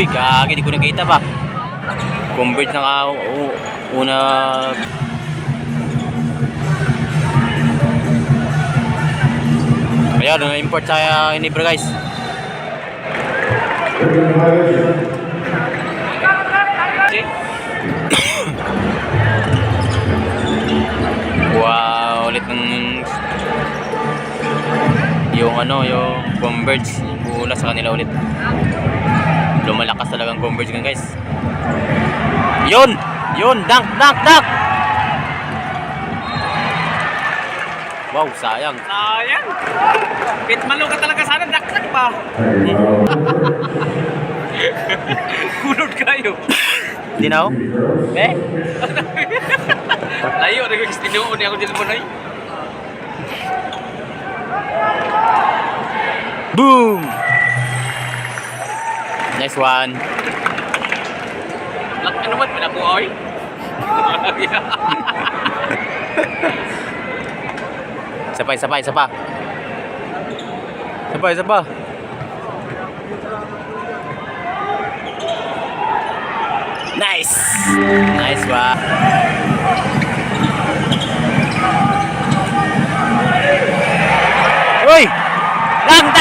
Uy, kagi, di ko nakita pa. Convert na ka una. Ayan, na-import sa Ginebra guys. Wow, ulit ng yung Converge bula sa kanila ulit. Lumalakas talagang Converge gan guys. Yun, dunk. Wow, sayang. Pitman ka talaga sana, dakdak pa. Kunod kayo. Di na ako? Layo, nag-istinuon niya ako dyan mo na eh. Boom! Nice one. Ano ba, pinabuhay? Isa pa. Nice one. Uy! Dang!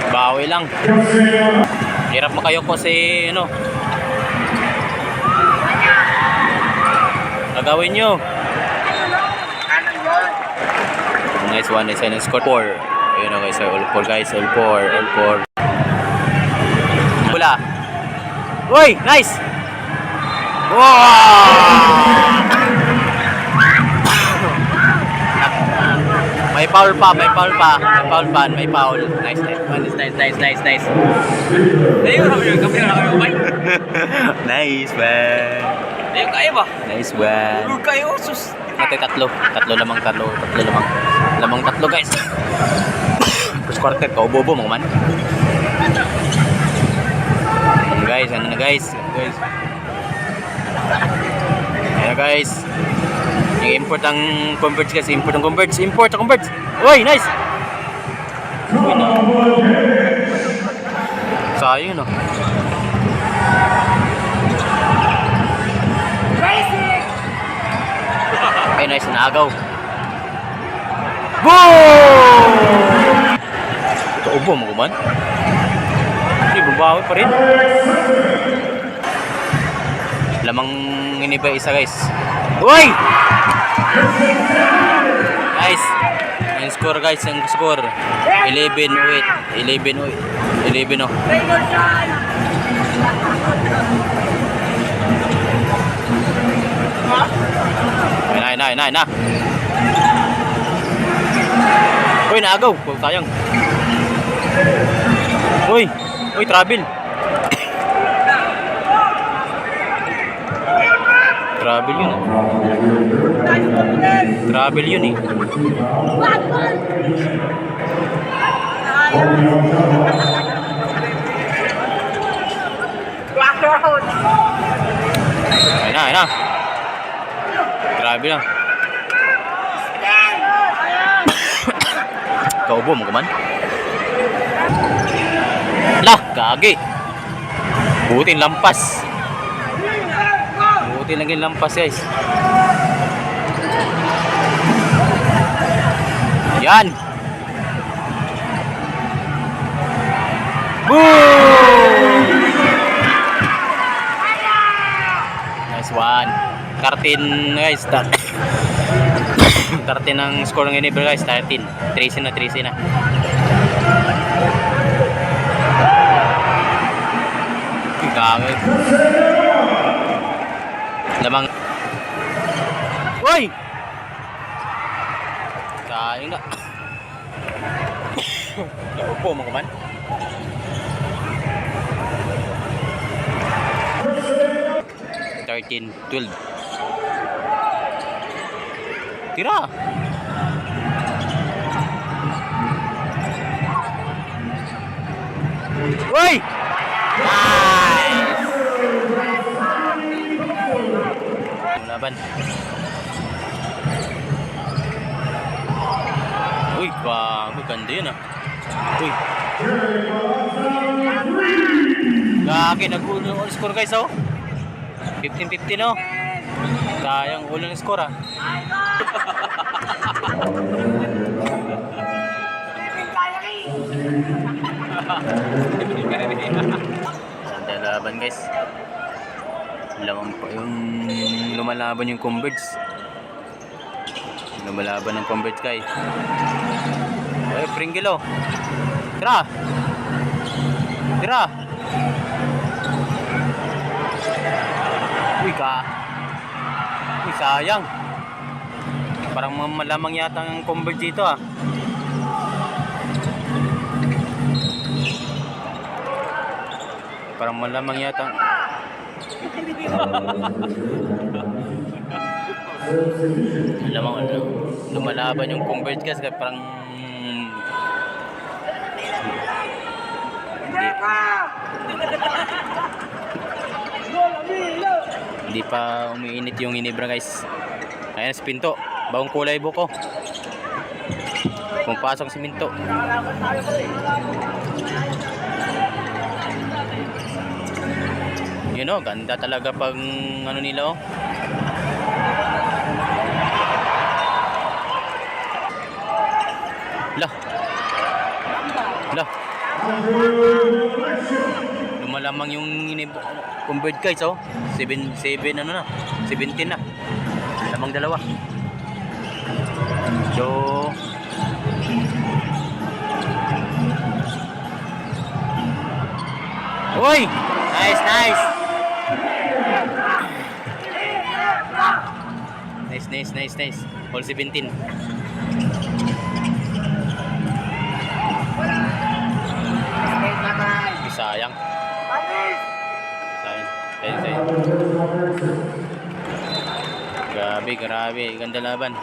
Bawi lang. Hirap makayo ko si Gagawin nyo. Nice one, score 4. Ayun na guys, all 4 guys, all 4. Bola. Uy, nice. Wow! May foul pa. Nice. Ayun, yung kamera na kayo, bay. Nice man. Ayun, kaya ba? Nice one. Ayun, kayo, sus. Natin tatlo lamang guys. First quarter, kaubobo mo man. Guys, ano na guys. Ayan guys. Yung import ang Converge guys. Import. Uy, nice. Uy, na. Sayang no. Ay, nice na agaw. Boom! Kaubo mo man. Hindi, babawi pa rin. Lamang Ginebra isa guys. Uy! Nice. Ang score guys, 11 oh. Na. Uy, naagaw. Sayang. Uy, travel. Travel yun eh. Ayun na. Grabe na. Kaubo mo man. Lah, gagi. Buti lampas guys. Yan. Boom! Nice one. 13 guys. 13 ang score ng Ginebra guys. 13. 13 na. Gagi. Lamang. Uy! Sayang na. Naupo mo man. $13, $12. Tira. Uy! Nice! Laban. Uy, bago. Ganda yun ah. Uy. Gagi, nag-ulo ang score guys oh. 15-15 oh. Sayang ulo ng score ah. Ganda laban guys. Lamang pa yung lumalaban yung Converge. Lumalaban ng Converge guys. Ay, Pringle oh. Tira! Tira! Uy ka! Uy, sayang! Parang malamang yata ang Converge dito ah. Parang malamang yata. Malamang lumalaban yung Converge guys. Parang hindi pa umiinit yung Ginebra guys. Ayan si Pinto, bagong kulay buko. Pumapasok si Pinto. Yun o, ganda talaga pag ano nila o. Lah. Lah. Lumalamang yung Convert guys oh. 7 ano na. 17 na. Lamang dalawa. So Uy! Nice, nice. Nice. All 17. Sayang. Sayang. Grabe. Ganda laban.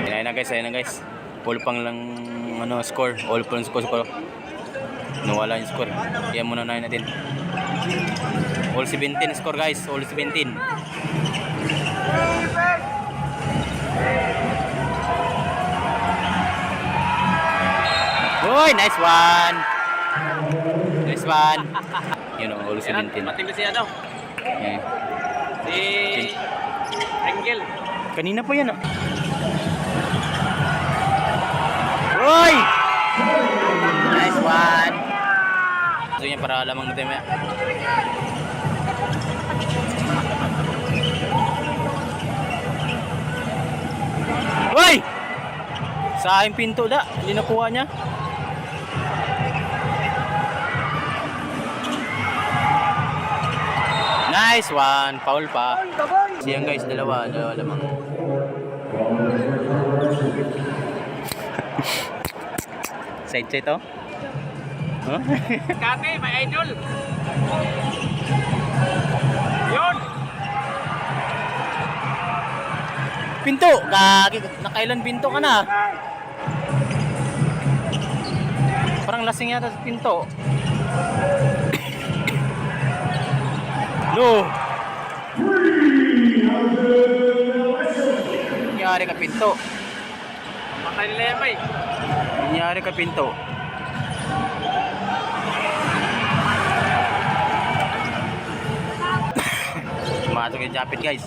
Ayan na guys. All pang lang ano score. All pang score. Nawala yung score. Kaya muna na natin. All 17 score guys. All 17. Uy, nice one. You know, all 17. Mating si ano? Yeah. Si Pringle. Kanina pa yan ah. Uy! Nice one. Gusto niya para lamang natin maya. Uy! Sa aking pinto da. Hindi nakuha niya. Nice one. Foul pa. Siyang guys, dalawa lamang. Side to? Huh? Kate, may idol. Yun. Pinto! Nakailan pinto ka na? Parang lasing yata sa pinto. No! Nangyari ka pinto. Matay nila yan ba eh. Nangyari ka pinto. Sumasok yung japit guys.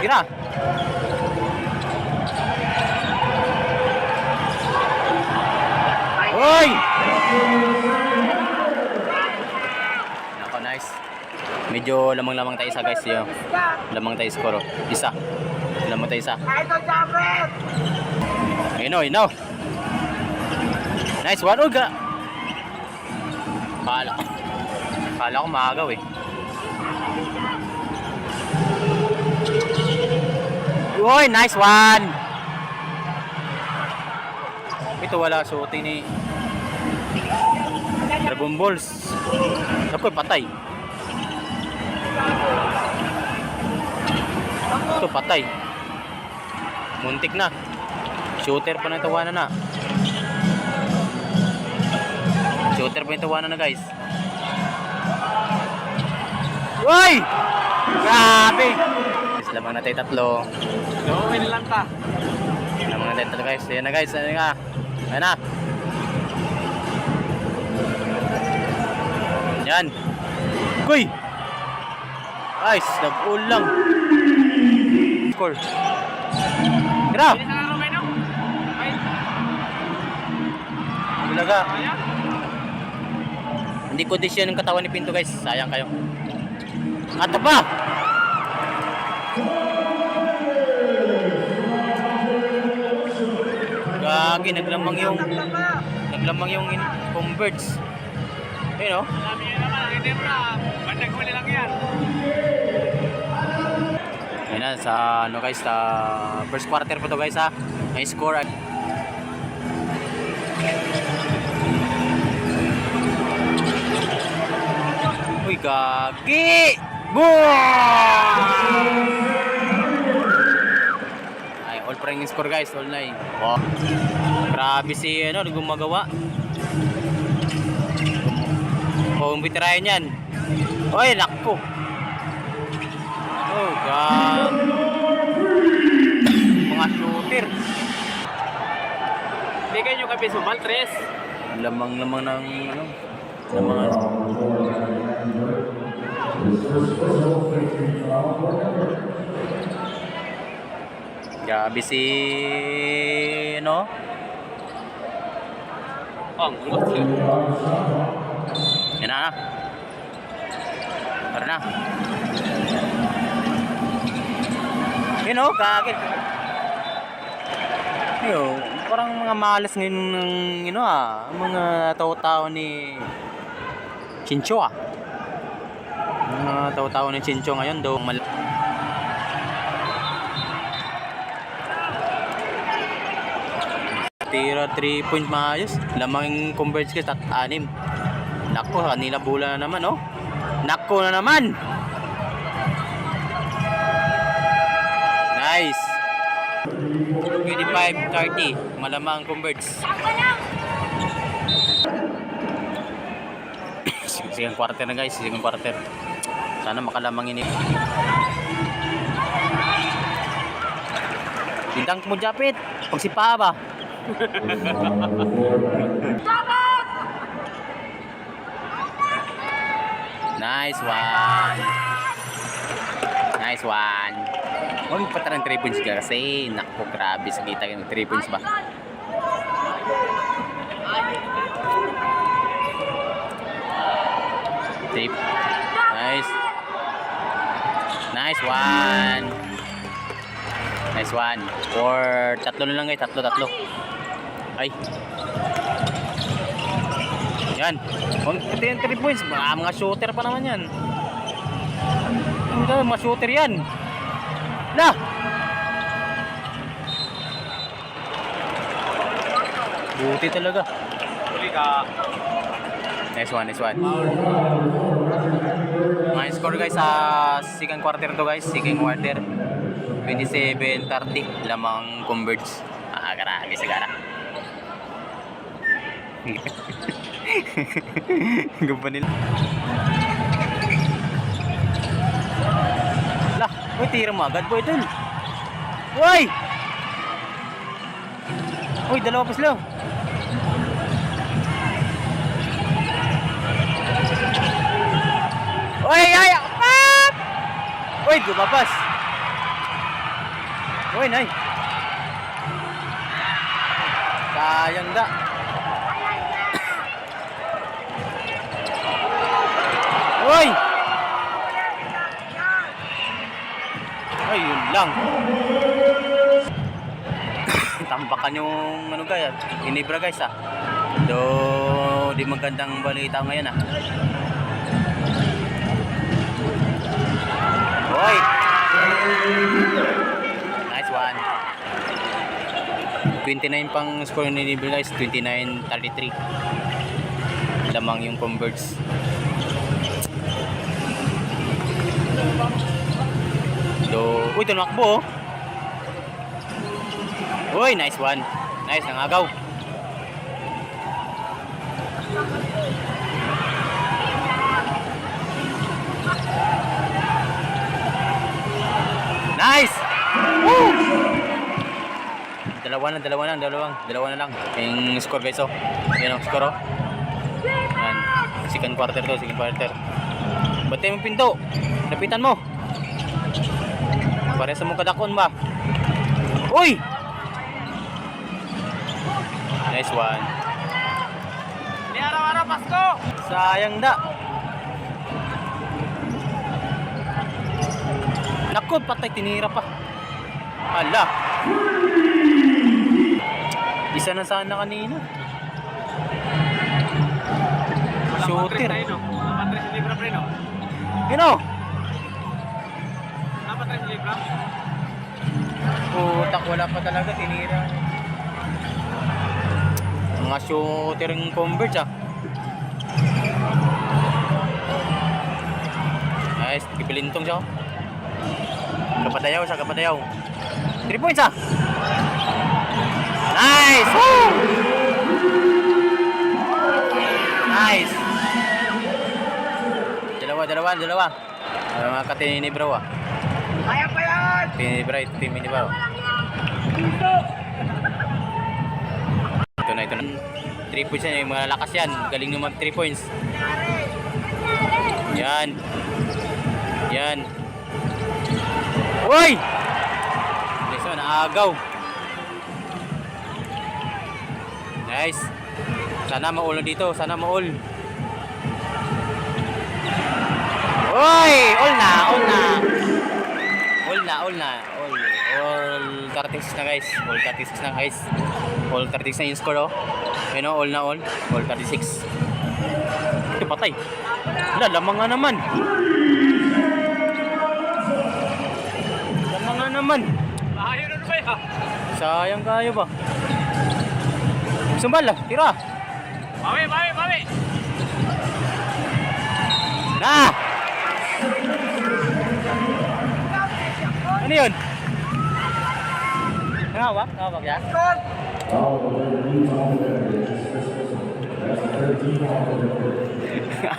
Tira! Uy! Nako, nice. Medyo lamang-lamang tayo isa guys. Yo. Lamang tayo score. Isa. Lamang tayo isa. Ayun o. Nice one. Uga! Kala ko maagaw eh. Uy, nice one! Ito wala suotin ni Dragon Balls. Ako patay. Ito patay. Muntik na. Shooter pa na tawanan na. Shooter po yung tawanan na guys. Uy! Grabe! Lamang natin tatlo. Gawin lang ta. Lamang natin tatlo guys. Ayan na guys. Ayan na. Ayan na. Yan. Uy! Guys, nag-ulang. Score. Gra! Hindi na Romero. Ay, Bulaga. kaya? Hindi kondisyon yung katawan ni Pinto guys. Sayang kayo. Ato pa! Gagi, naglamang yung converts. Ayun o. Alam niyo naman, ang hindi mo na. Bandag huli lang yan. Ayun na, sa ano guys, sa first quarter po to guys ha. May score. Uy, gagi! Boom! Ay, all prank score guys, all 9. Oh. Grabe si ano, gumagawa. Kung bitirayan yan. Oy, nakpo. Oh, god. Mga shooter. Bigay nyo kami sumal, 3. Lamang-lamang ng ano. Lamang Grabe si ano? Ang gulat. Yan na. Tara na. Yun o, kakit. Yun, parang mga malas ngayon ng mga tao-tao ni Chincho ah. Mga tao-tao ni Chincho ngayon daw tira 3 points maayos. Lamang converge ka at 6. Nako, kanila bola na naman oh. Nako na naman. Nice. 25-30. Malamang converge. Second quarter na guys, second quarter. Sana makalamang ini. Bintang mo Japit. Pagsipa ba? Nice one. Nice one. Huwag pa ng 3 points ka kasi naku grabe sa kita yung 3 points ba. Tape. Nice. Nice one. Nice one. Or tatlo na lang guys, tatlo. Ay. Yan. Pati yung 3 points. Mga shooter pa naman yan. Mga shooter yan. Lah. Buti talaga. Huli ka. Nice one. Mga score guys sa second quarter to guys. Second quarter. 27-30. Lamang converge. Grabe sigara. Gamba nila. Lah, uy, tira mo agad po ito. Uy! Uy, dalawa pa sila. Uy, ay! Pap! Uy, gumabas. Uy, nay. Sayang da. Uy! Ay, yun lang. Tampakan yung ano guys, inibra guys ah. Do, di magandang balita ngayon ah. Uy! Nice one. 29 pang score ni Libre guys, 29-33. Lamang yung converts. So, uy, tumakbo oh. Uy, nice one. Nice, nangagaw. Nice! Woo! Dalawa na lang. Yung score guys, oh. Yan ang score, oh. Yan. Second quarter. Batay mo pinto. Lapitan mo. Pare sa mong kadakon ba? Uy! Nice one. Ini araw-araw Pasko. Sayang da. Naku, patay, tinira pa. Hala. Isa na sana kanina. Shooter. Dapat 3 libra pre no. Yun o. Dapat 3 libra. Putak, wala pa talaga, tinira. Mga shooter yung converge ah. Nice, kipilintong siya. Kapadayaw. 3 points ah. Nice! Woo! Nice! Dalawa. Mga katinibro ah. Kaya pa yan. Tinibro. Ito na. 3 points yan, yung mga lakas yan. Galing nyo mag 3 points. Yan. Uy! Nice, naagaw. Nice. Sana maul na dito. Uy! All na. All 36 na guys. All 36 na yung score, oh. Ayun, all na all. All 36. Ito, patay. Wala, lamang nga naman. Ayaw na ba ya? Sayang kayo ba? Sumbal, tira. Bawi. Na! Ano yun? Nangawak yan?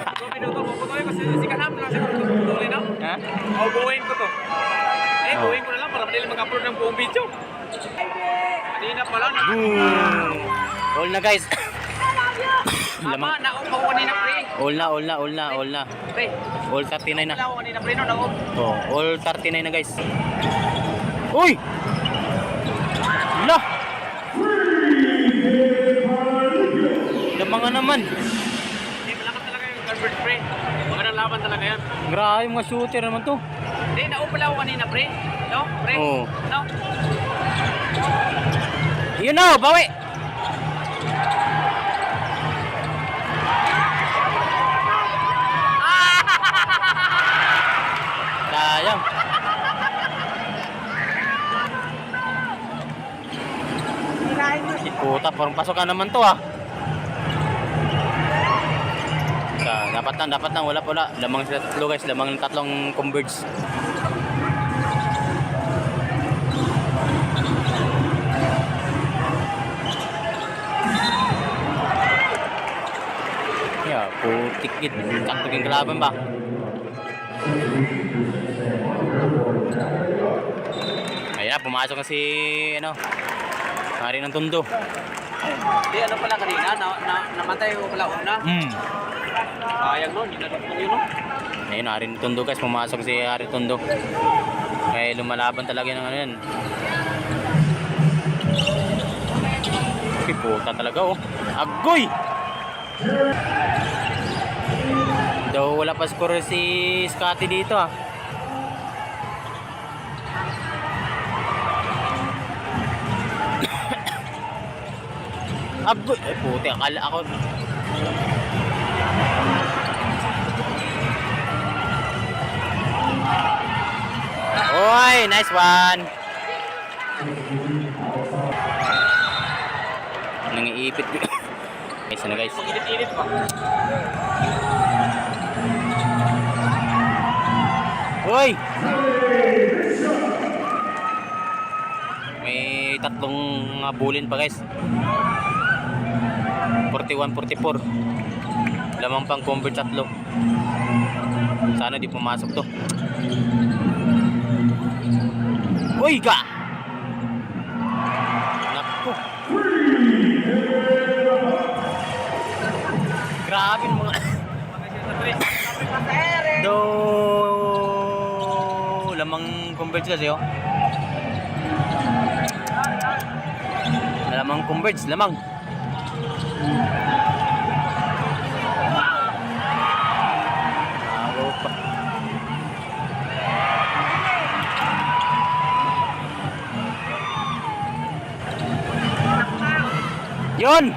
Ito minuto mo ko to kasi sikanap na siguro tuloy na. Ha? Buuin ko to. Buuin ko na lang para madali mag-upload ng buong video. Kanina pa lang. All na guys. Mama, naupo ko kanina pre. All na. Pre. All 39 na. Wala ko kanina pre no, naupo. Oh, all 39 na guys. Uy! Lah! Lamang nga naman. Hindi, malakas talaga yung Garbage pre. Magandang laban talaga yan. Grabe, mga shooter naman to. Hindi, naupala ako kanina pre. No? Pre? Oo. No? Yun na, bawi! Sayang. Puta, parang pasokan naman to ah. Dapat lang, wala. Lamang sila tatlo guys, lamang ng tatlong converge. Yeah, putik gid. Sakto yung kalaban ba? Ayan na, pumasok na si Hari ng Tondo. Hindi, ano pala kanina? Namatay ko pala una. Sayang no, yun no. Ayun, Hari ng Tondo guys, pumasok si Hari ng Tondo. Kaya lumalaban talaga ng ano yan. Okay, puta talaga oh. Agoy! Daw wala pa score si Scotty dito ah. Agoy! Eh puti, akala ako. Oy, nice one. Nangiipit. Guys, ano guys? Init-init pa. Hoy! May tatlong bulin pa guys. 41, 44. Lamang pang convert tatlo. Sana di pumasok to. Uy, ga! Naku. Grabe yung mga... Do... Lamang converge kasi, oh. Lamang converge, lamang. Araw pa. Yun!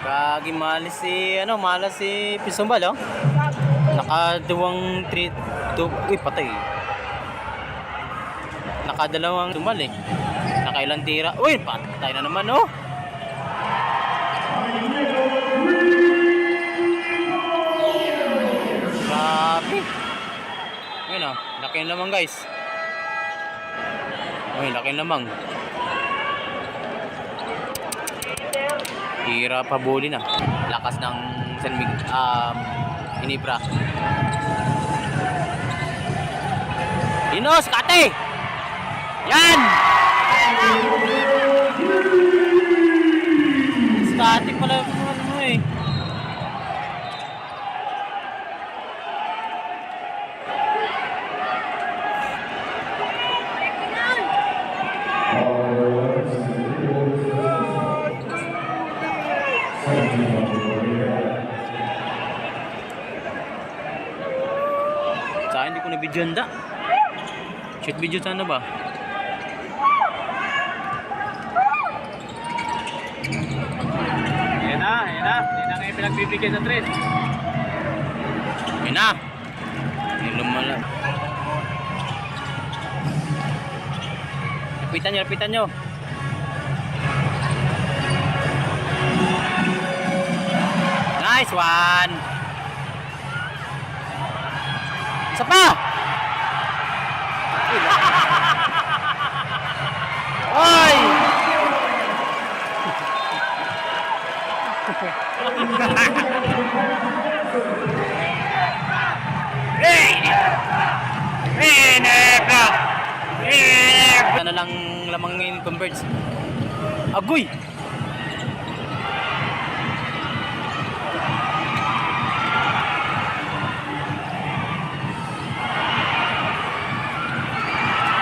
Kagi malas si malas si Pisumbal, oh. Nakaduwang 3 2 uy, patay. Nakadalawang tumbal eh. Nakailang tira. Uy, patay na naman, oh. Grabe. Ayun, oh. Laki ng lamang, guys. Uy, laki ng lamang. Hira pa buli na. Lakas ng San Miguel, Ginebra. Dinos, kate! Yan! Static pala yung ano mo eh. Sa akin, hindi ko na-video handa. Shoot video sana ba? Ayan na. Hindi na kayo pinagbibigay sa tres. Yan na! Yung lumala. Lapitan nyo. Nice one! Isa pa! Oy! Ano lang lamang in converge. Agoy!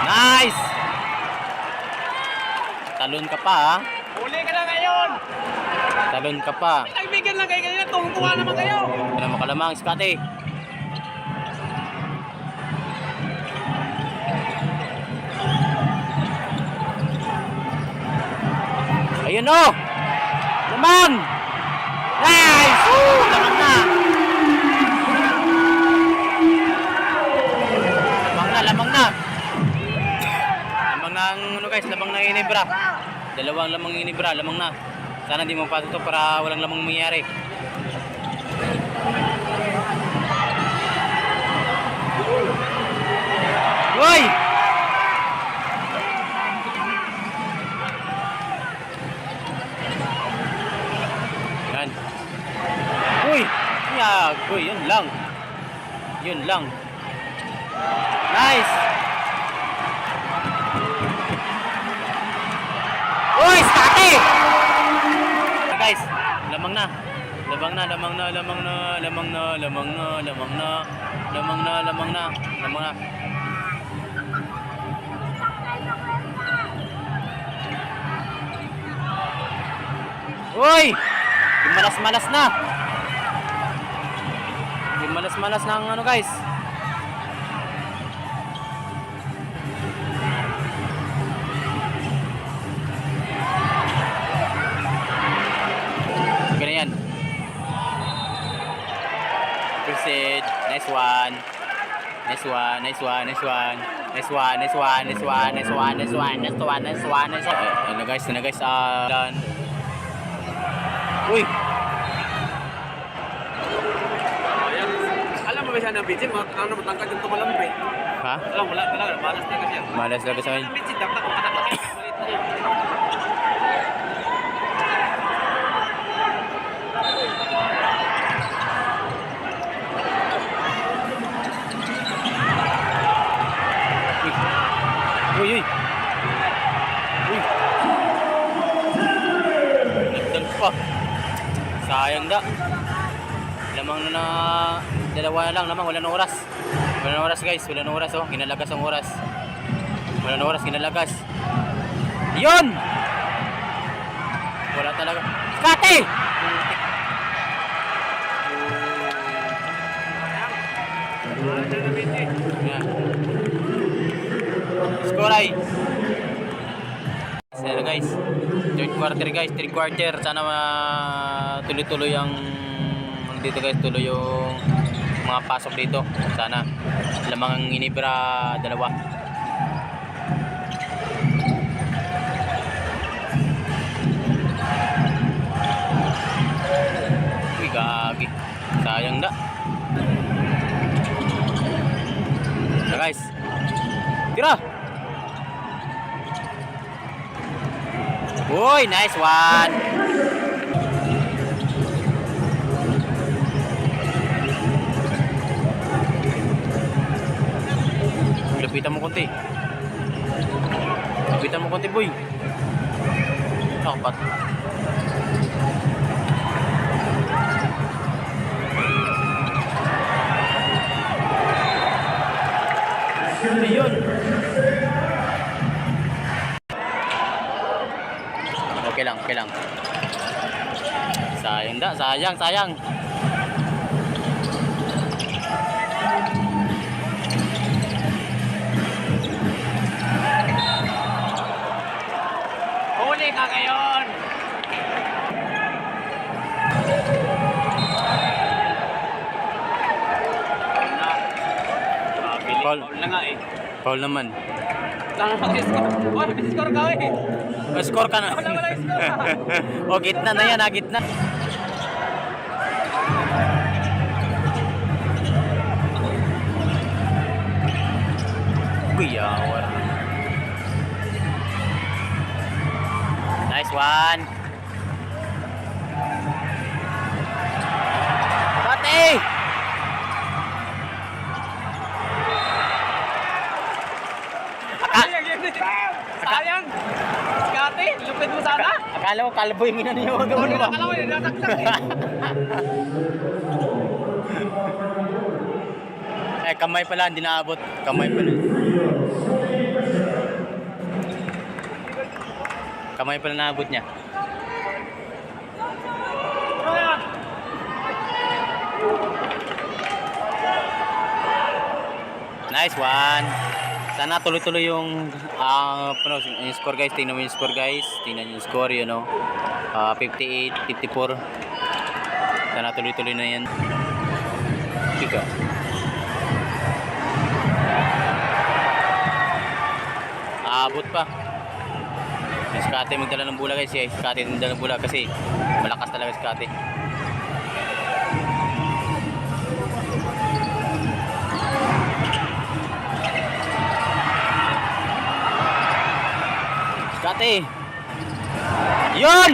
Nice! Talon ka pa, ha? Uli ka na ngayon! Talon ka pa. Nagbigan lang kayo kanina, tungtuwa naman kayo! Ano makalamang, Scotty? Ayun, oh! Lamang! Nice! Woo! Lamang na! Lamang na! Lamang na ang ano guys, lamang na Ginebra. Dalawang lamang Ginebra, lamang na. Sana hindi mo pa ito para walang lamang mangyayari. Uy! Yan. Uy! Yag! Uy, yun lang. Yun lang. Nice! Uy! Scotty! Guys, lamang na. Lamang na. Uy! Yung malas-malas na. Yung malas-malas na ang ano guys. Ganyan. Proceed. Nice one. Ano guys, done. Uy! Alam mo ba siya ng bitsin? Ano matangkad yung tumalambre? Ha? Alam, wala talaga. Malas na kasi yan. Malas talaga sa akin. Ang bitsin, dapat makatakakay. Malit na yan. Uy, uy. Uy. Nagdag pa. Sayang da. Lamang na dalawa na lang lamang. Wala na oras. Wala na oras guys. Wala na oras oh. Ginalagas ang oras. Wala na oras. Ginalagas. Yun! Wala talaga. Kate! Yeah. Score ay. So guys, third quarter, sana tuloy-tuloy ang dito guys, tuloy yung mga pasok dito. Sana lamang ang Ginebra dalawa. Uy, gagi. Sayang na. Guys. Tira. Uy, nice one. Lapitan mo konti. Lapitan mo konti, boy. Dapat. Ayun. Okay lang, okay lang. Sayang da, sayang. Huli ka ngayon! Foul. Foul na nga eh. Foul naman. Lang mag-score. Oh, mag-score ka eh. Score ka na. Wala score. O, gitna na yan, gitna. Uy, awar. Nice one. Pati! Sayang! Skate, lupit mo sana! Akala ko kalbo yung ina niyo. Doon na kalaw eh, nataktak eh. Eh, kamay pala, hindi naabot. Kamay pala. Kamay pala naabot niya. Nice one. Sana tuloy-tuloy yung yung score guys. Tingnan mo yung score guys. Tingnan yung score, you know. 58, 54. Sana tuloy-tuloy na yan. Ika. Aabot pa. Si Skate magdala ng bola guys. Si Skate magdala ng bola kasi malakas talaga si Skate. Skate. Yun!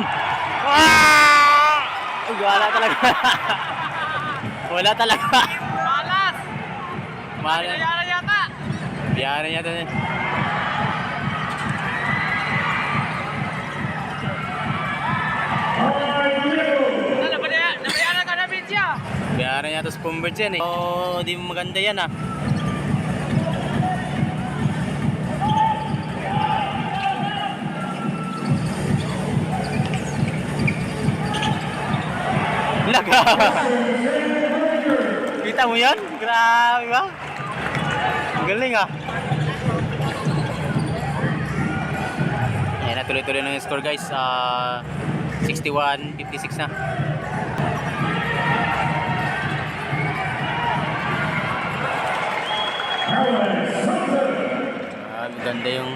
Ah! Uy, wala talaga. Wala talaga. Malas! Malas. Nangyari yata! Biyara yata niya. Nabayaran ka namin siya! Biyara yata sa convert yan eh. Oh, di mo maganda yan ah. Laga. Kita mo yan? Grabe ba? Galing ah. Ayan na, tuloy-tuloy ng score guys. 61-56 na. Maganda yung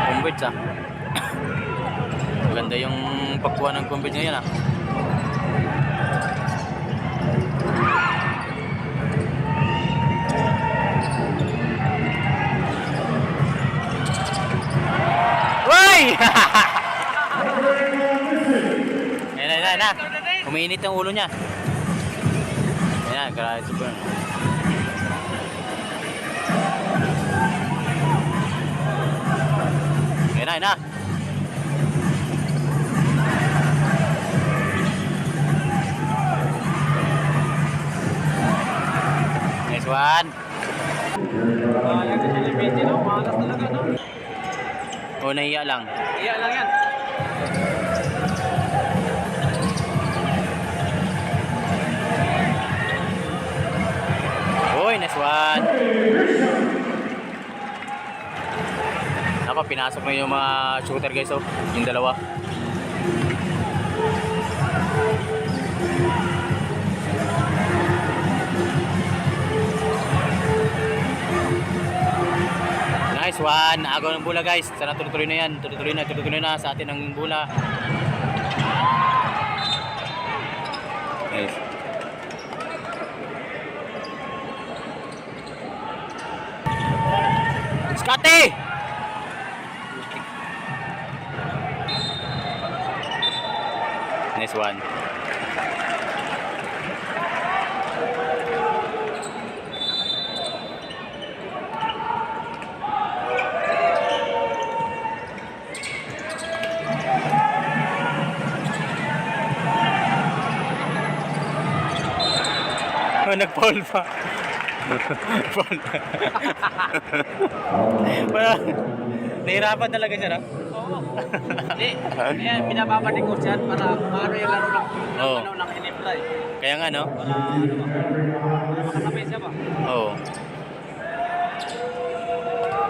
converts ah. Maganda yung pagkuha ng converts ngayon ah. Uy! Ayan na. Umiinit ang ulo niya. Ayan, grabe super. Yan na. Nice one. Yan sa celebrity, no? Malas talaga, no? O, nahiya lang. Iya lang yan. Uy, nice one. Ako, pinasok na yung mga shooter guys, oh. Yung dalawa. Nice one. Agaw ng bola guys. Sana tuloy-tuloy na yan. Tuloy-tuloy na sa atin ang bola. Nice. Scotty! Nice one. Oh, nag-foul pa. Foul. Wala. Nahirapan talaga siya, no? Oo. Hindi. Kaya binababalik ko siya para maano yung laro ng Oo. ano ng in-apply. Kaya nga, no? Para ano ba? Para makasabay siya ba? Oo.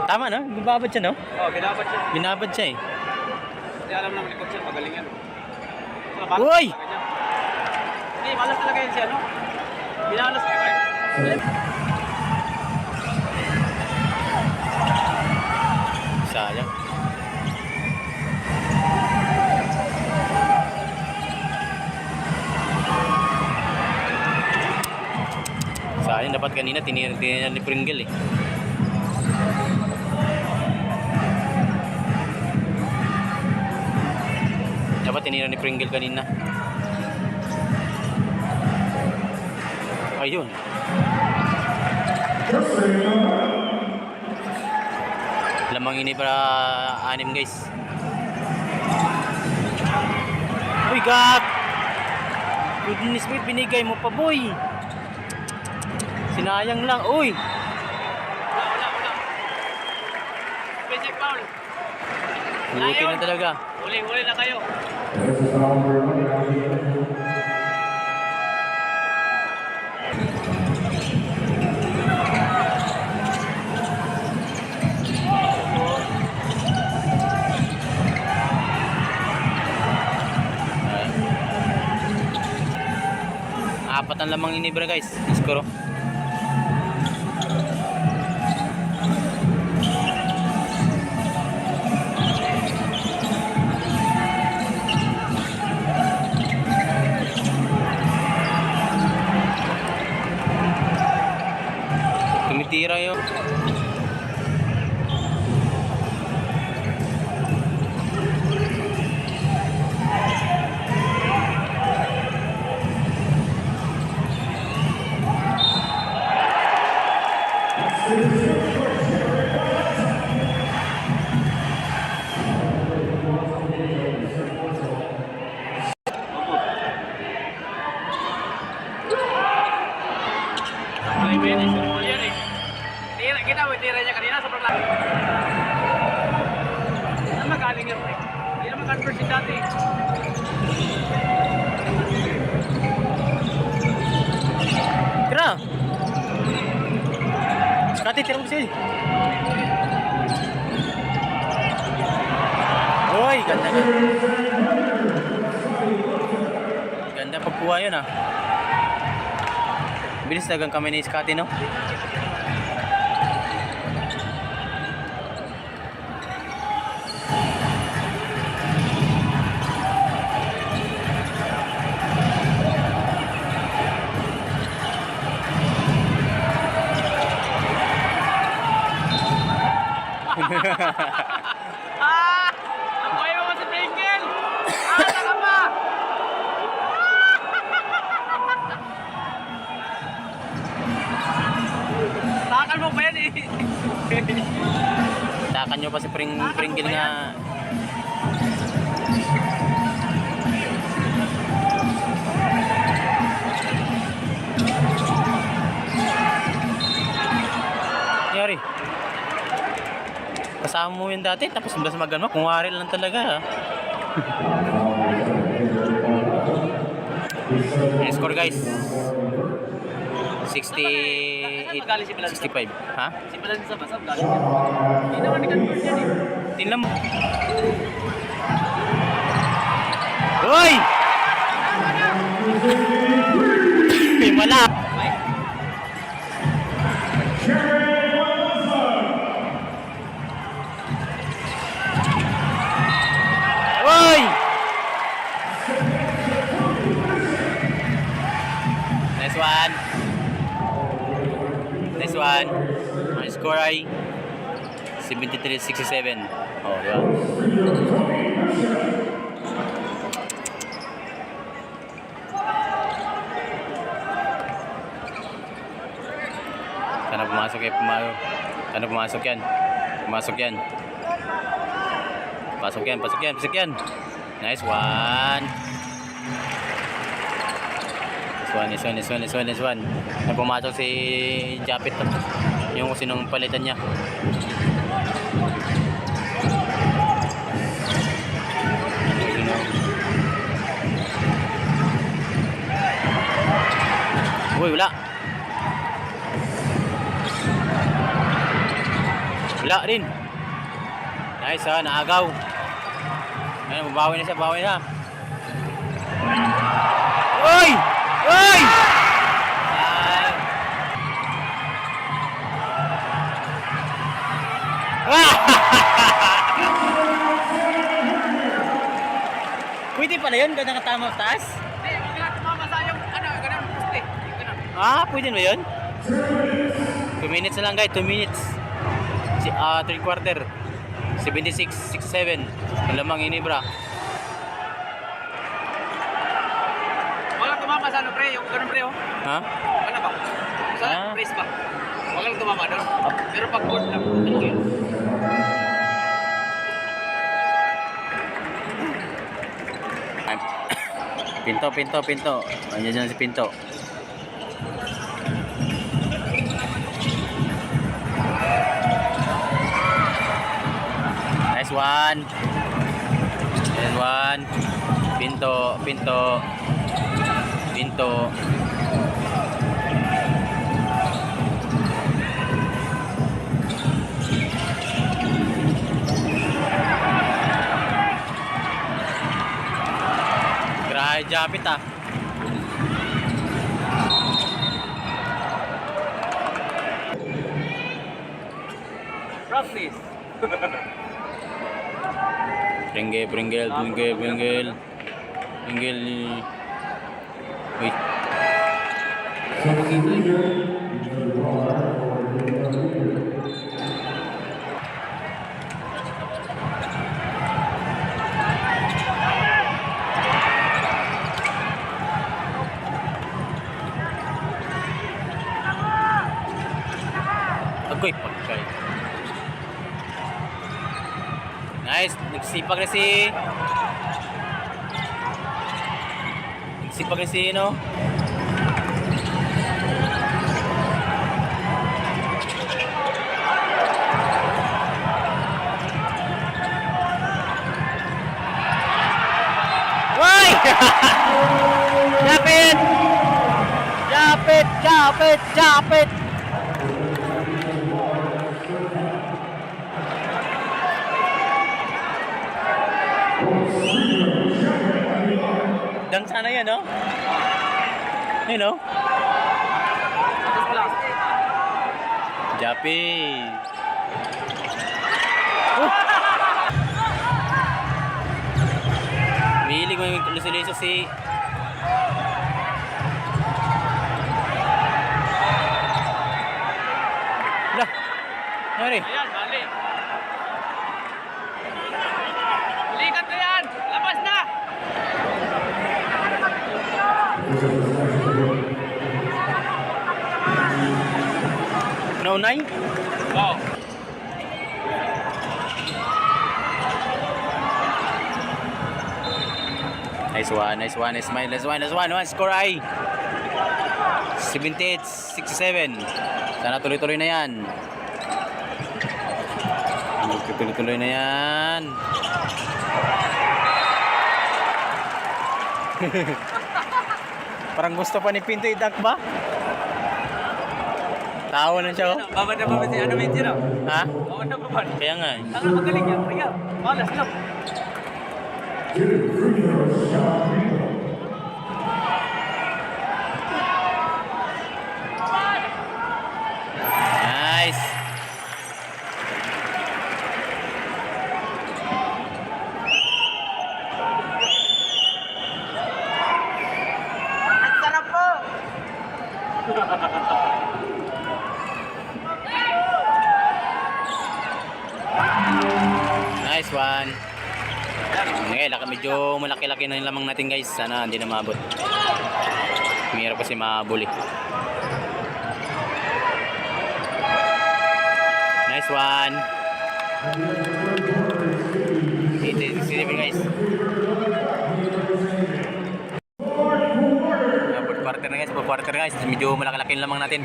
Tama, no? Binabad siya, no? Oo, binabad siya. Binabad siya, eh. Hindi alam naman ni Coach yan, magaling yan. Uy! Hindi, malas talaga yan siya, no? Binalas ka kayo. Sayang. Sayang, dapat kanina tinira ni Pringle, eh. Dapat tinira ni Pringle kanina. Ayun. Lamang ini para anim guys. Uy, gag! Goodness me, binigay mo pa, boy. Sinayang lang, uy. Wala. Basic foul. Buti na talaga. Huli na kayo. Apat ang lamang inibra guys. Iskoro. Tumitira yun. Tira niya kanina sobrang laki. Ano magaling yan, pre? Hindi naman convert si dati. Tira! Scotty, tira mo kasi. Uy, ganda ka. Ganda pagkuha yun, ah. Bilis talagang kami ni Scotty, no? Ang buhay mo si Pringle! Ka pa! Takan mo pa yan eh. Takan nyo pa si Pringle nga Nangyari. Kasama mo yun dati, tapos mas magano, kung wari lang talaga. Yung score guys. 68, Galing si Balan. 65. Ha? Si Balan sa Basab, galing yan. Hindi naman nag-convert yan eh. Tingnan mo. Hoy! Wala. Hoy! Nice one. Nice one. Ang score ay 73-67. Oh, di ba? Sana pumasok Sana pumasok yan. Pumasok yan. Pasok yan, pasok yan, pasok yan. Nice one. Nice one. Na pumasok si Japit. Yung kung sinong palitan niya. Uy, wala. Wala rin. Nice ha, naagaw. Ayun, babawi na siya, babawi na. Uy! Uy! Ay. Pwede pala yun, ganda ka tama sa taas? Hindi, huwag tumama sa yung, ganun, poste. Ganun. Ah, pwede ba yun? 2 minutes na lang guys, 2 minutes. 3 quarter. 76-67. Malamang inibra. Walang tumama sa ano, pre, yung ganun, pre, oh. Ha? Ano ba? Sa Ah. press ba? Walang tumama doon. Pero pag board lang, ano yun? Pinto. Andiyan dyan si Pinto. Nice one. Nice one. Pinto. Grabe Japit ah. Practice. Pringgil. Uy. Agoy, pagkay. Nice, nagsipag na si no. Why? Japit. Dang sana yan, no? You know? Japi. Mihilig mo yung lusuliso si... Lah, nari. Ayan, bali. Balikan na yan! Labas na! Naunay? Wow. Nice one, nice one, nice one, nice one, nice one. Score ay 78-67. Sana tuloy-tuloy na yan. Tuloy-tuloy na yan. Parang gusto pa ni Pinto i-dunk ba? Tawa na siya, oh. Babad na babad si ano Mitzi, no? Ha? Babad na babad. Kaya nga eh. Ang magaling yan, kaya. Malas lang. Nice. Ang sarap po! Nice one. Okay, medyo malaki-laki na yung lamang natin guys. Sana hindi na maabot. Mahirap kasi mahabol eh. Nice one. 87 guys. Fourth quarter na guys. Fourth quarter guys. Medyo malaki-laki yung lamang natin.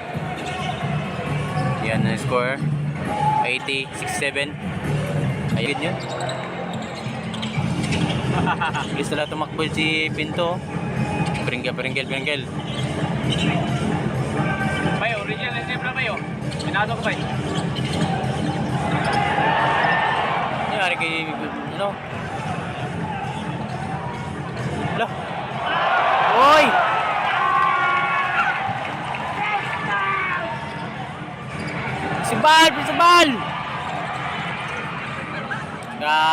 Yan ang score. 80-67. Ayun yun. Gusto na tumakbo si Pinto. Peringgel. Bayo, original na siyempre bayo. Pinado ko ba? Nangyari kay, ano? Hala. Oy! Principal!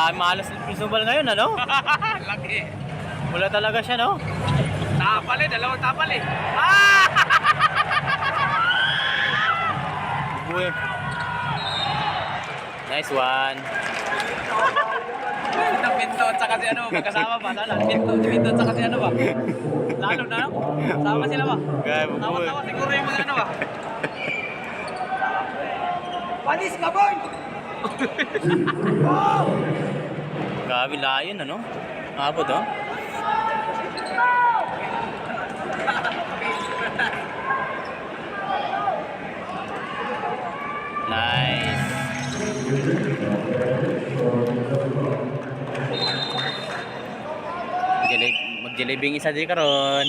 Malas ng principal ngayon, ano? Laki. Wala talaga siya, no? Tapal eh, dalawang tapal eh. Ah! Uy. Nice one. Ito Pinto at saka si ano, magkasama ba? Sana, Pinto at saka si ano ba? Lalo na, no? Sama sila ba? Gaya mo, Tawa-tawa siguro yung mga ano ba? Panis ka, boy! Grabe layon, ano? Abot, oh. Nice. Magjalibing isa di karon.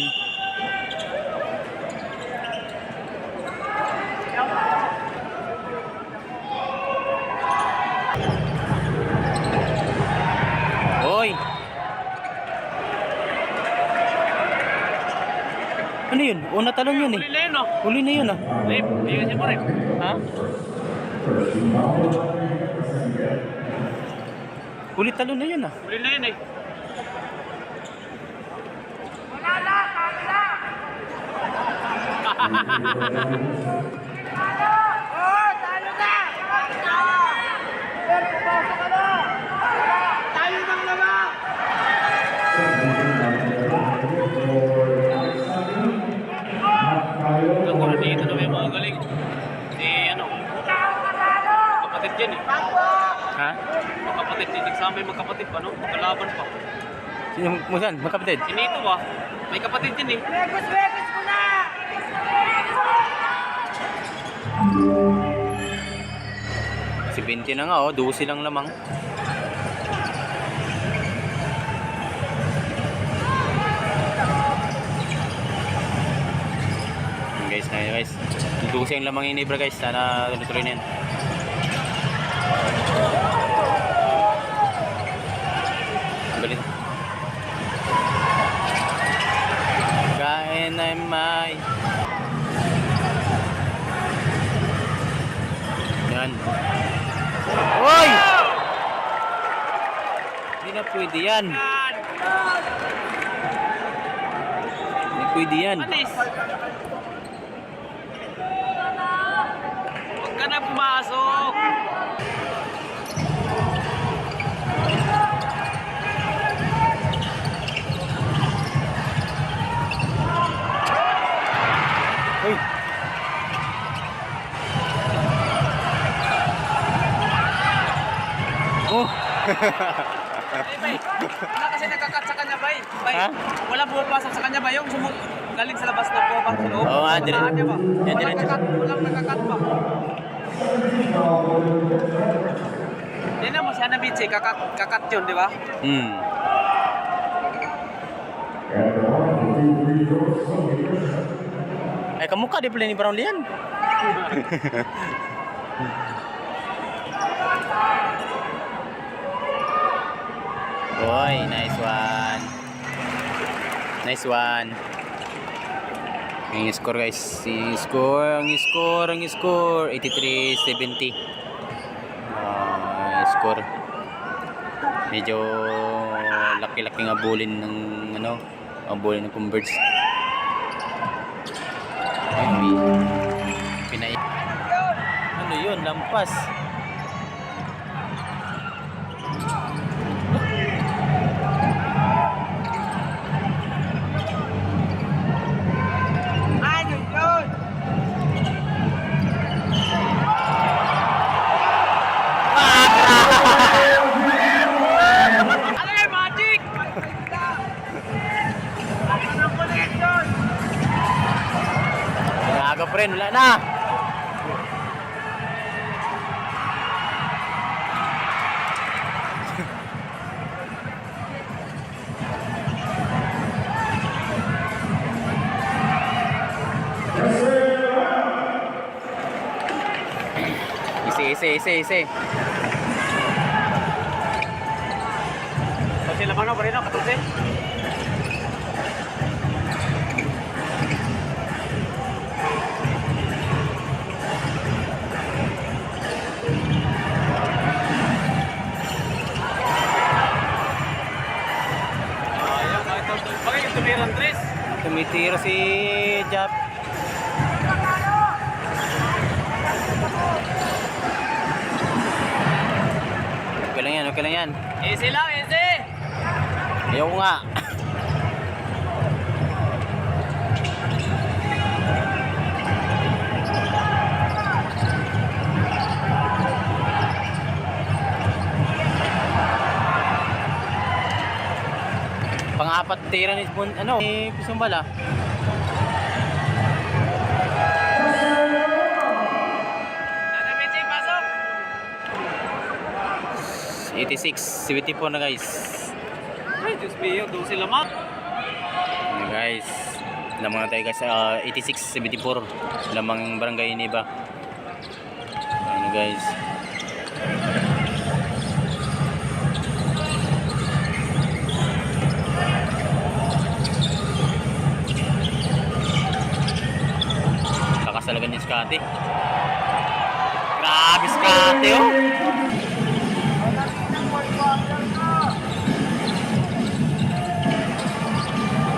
Hoy. Ano yun? Una talon yun eh. Uli na yun, no? Uli na yun ah. Rip, hindi kasi mo rin. Ha? Uli talon na yun ah. Uli na yun eh. Ako na dito na may mga galing. Si ano? Kapatid yan eh. Ha? Magkapatid. Nagsama yung magkapatid pa, no? Magkalaban pa. Sino mo saan? Magkapatid? Si Nito ba? May kapatid yan eh. Si 20 na nga oh, 12 lang lamang. Guys, 12 ang lamang yung Inebra guys. Sana tuloy-tuloy na yan. Galit. Kain ay may. Yan. Hoy! Hindi na pwede yan. Hindi pwede yan. Anis! Huwag ka na pumasok! Hoy! Oh! bay. Wala kasi nagkakat sa kanya, bay. Bay, Ha? wala pumapasok sa kanya, bay. Yung galing sa labas na pumapasok sa loob. Oo nga, Tamaan niya ba? yan, Walang nagkakat pa. Tingnan mo si Hanabichi, kakat yun, di ba? Hmm. Ay, kamukha di pala ni Brownlee yan. Oy, nice one. Nice one. Ang score guys, ang score 83-70. Score. Medyo laki-laki ng abulin ng abulin ng Converge. Ay, pinay. Ano 'yun, lampas. Ano yan, magic? Aga pa rin, wala na. Easy. Kasi lamang na pa rin ako, 14. Bakit yung tumiran, Tres? Tumitira si Jap. Okay lang yan. Easy lang, easy! Ayoko nga. Pang-apat tira ni Pusong Bala. Hanabichi, pasok! 86-74 na guys. Ay, Diyos mio, 12 lamang. Ano guys, lamang na tayo guys, 86-74 lamang barangay Niba. Ano guys, kakasalagan ni Scotty. Grabe Scotty oh.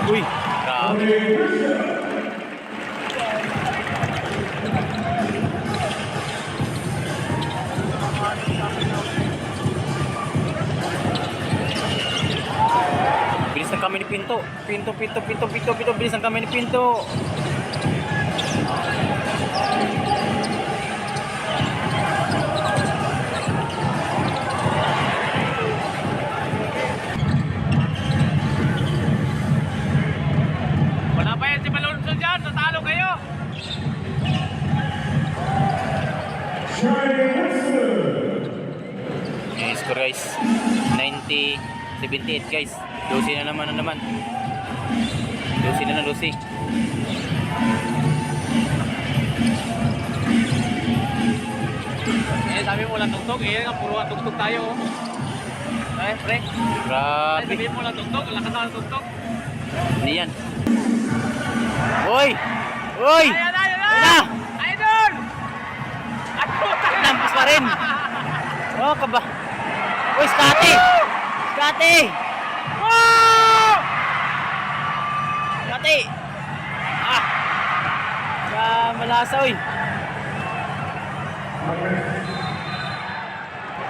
Uy, grabe. Bilis ng kami ni Pinto. Pinto. Bilis ng kami ni Pinto. Wala pa yan si Malonzo dyan, natalo kayo. Yung score guys, 90-78 guys. Lucy na naman. Lucy. Sabi mo lang tugtog, puro tugtog tayo. Ay, pre. Grabe. Sabi mo lang tugtog, lakas na tugtog. Hindi yan. Uy! Ayan na! Na! Idol! Lampas pa rin. Oh, kaba. Uy, Scotty! Wow! Scotty! Malasa, uy.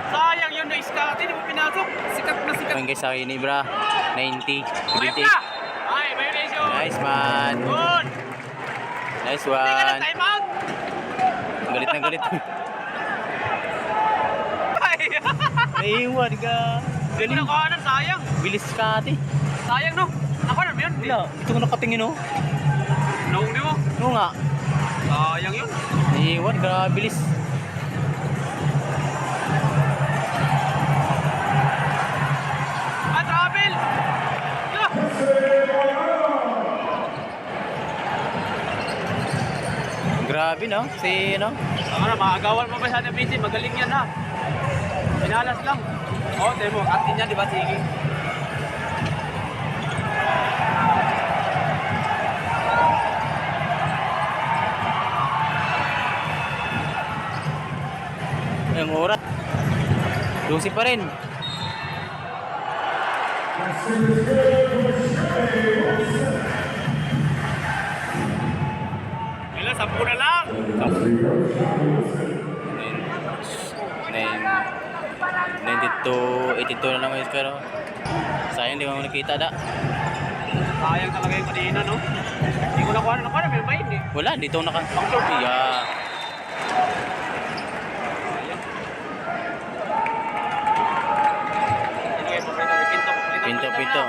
Sayang yun na Scotty, di mo pinasok. Sikat na sikat. Ayun guys, sa akin Ibra, 90-78. Ay, violation. Nice man. Good. Nice Hindi ka na one. time out. Galit na galit. Ay. Naiiwan ka. Galing na kanan, sayang. Bilis ka ate. Sayang no. Nakanan mo yun. Wala, ito ko nakatingin oh. Naungdi mo. Oo nga. Sayang yun. Iwan, grabe bilis. Ah, travel. Yeah. Grabe no, si ano. Ano na, maagawan mo ba sa Nabiti? Magaling yan ha. Pinalas lang. Oo, tayo mo. Atin yan, di ba? Sige. Yung oras. Lucy pa rin. Ilan, 10 na lang. 92, 82 na lang guys pero sayang di mo nakita da. Sayang talaga yung kanina, no? Hindi ko nakuha na. May main eh. Wala, dito naka. Yeah. Pinto, pinto.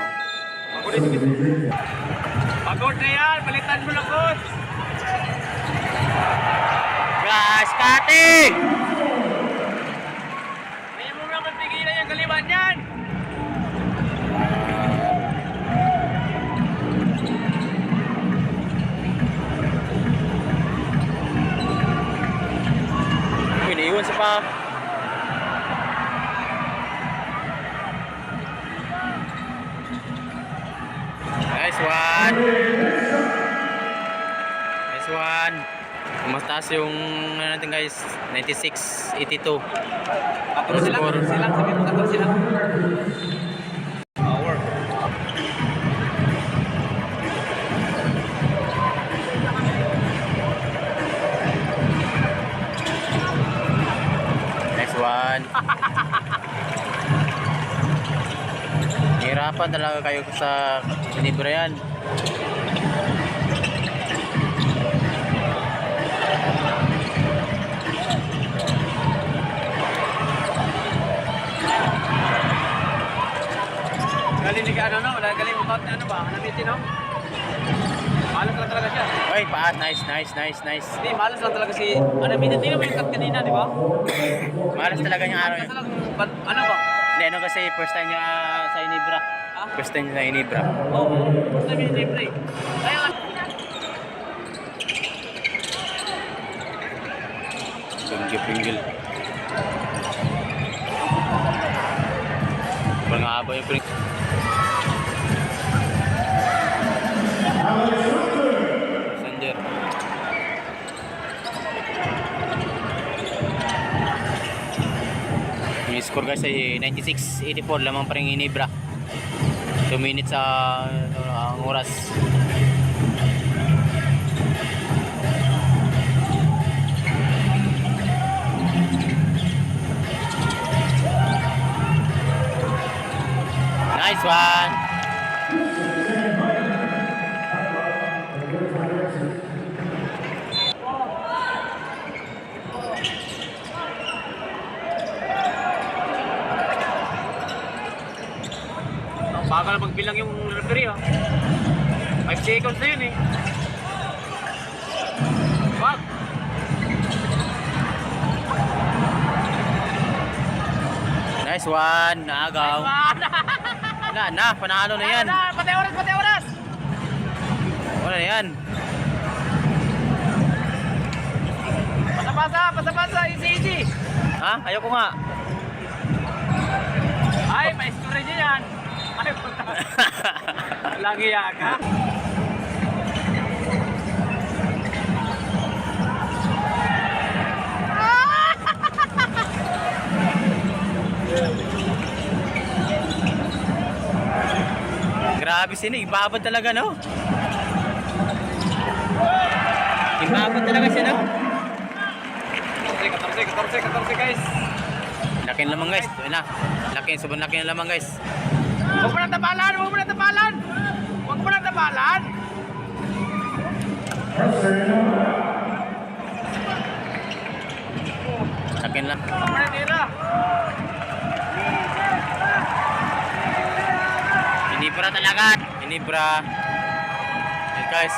Pagod na yan. Balitan mo lang, coach. Gas cutting! Hindi mo naman pigilan yung galiban yan. Iniiwan sa pa. Nice one. Nice one. Mataas yung ano natin guys, 96, 82. Atro silang, sabi mo, atro silang. Power. Next one. Hirapan talaga kayo sa Ginebra yan. Galing ni ano, no? Galing mo ano ba? Nabiti, no? Malas lang talaga siya. Oy, paas. Nice, nice, nice, nice. Hindi, malas lang talaga si... Ano, tingnan mo yung cut kanina, di ba? Malas talaga yung araw Kasi niya. lang, ano ba? Hindi, ano kasi first time niya sa Ginebra. Ah? First time niya sa Ginebra. Oo, first time yung libre. Kaya nga. Pinggil. Pangaba yung pring. Sander. Yung score guys ay 96-84 lamang pa rin Ginebra. 2 minutes ang oras. Nice one. Ang bagal magbilang yung referee, ha? 5 seconds na yun, eh. Wag! Nice one. Naagaw. Na, panalo na yan. Pati oras! Wala na yan. Pasa, easy. Ha? Ayoko nga. Ay, may storage yan. Ay, puta. Lagi yan, ha? Grabe sila, ibabad talaga no? Ibabad talaga siya no? 14, guys. Laki ng lamang guys. Ito na. Sobrang laki ng lamang guys. Huwag mo nang tabalan! Laki ng lamang. Huwag mo nang tira. Inibra talaga. Inibra. Hey guys.